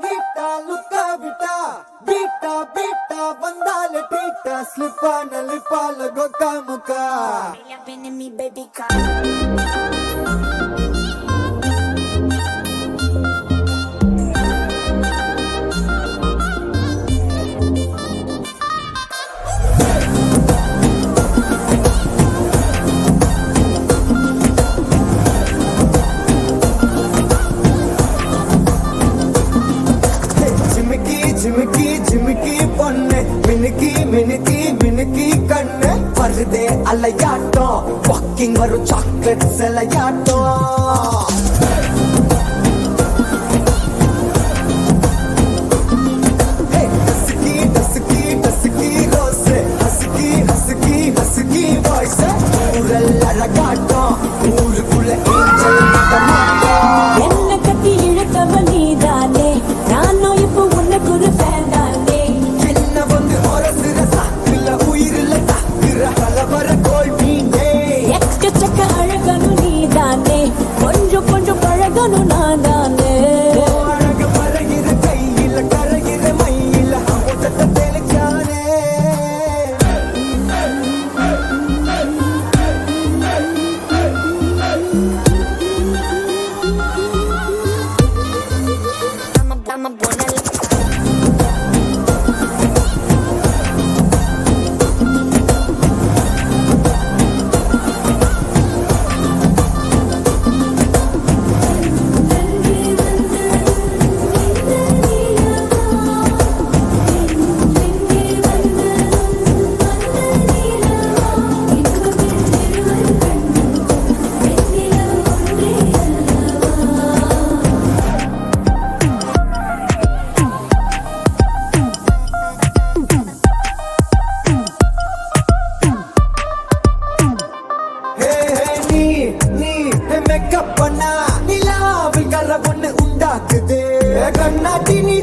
beta லுக்கா விட்டா beta beta வந்தால theta ஸ்லிப்பா நலிப்பால கொக்கா முக்கா ஜிமிக்கி ஜிமிக்கி பொண்ணு மினுக்கி மினுக்கி மினுக்கி கண்ணு வருதே அலையாட்டம் வாக்கிங் வரும் சாக்லேட் சிலையாட்டம் அழகாட்டம் ஊருக்குள்ள என்ன கட்டி இழுத்தவன் நீதானே நானும் இப்போ உனக்கு ஒரு ஃபேன் தானே என்ன வந்து ஒரசுற சாக்குல உயிரில தாக்குற கலவர கோல் மீனே எக்கச்சக்க அழகனும் நீதானே கொஞ்சம் கொஞ்சம் பழகனும் நான் தானே அழக பறகிற கையில கரகிற மயில அமுதத்தை தெளிச்சானே மேக்கப் பண்ணா நிலாவில் கர பொண்ணு உண்டாக்குது கண்ணாட்டி நீ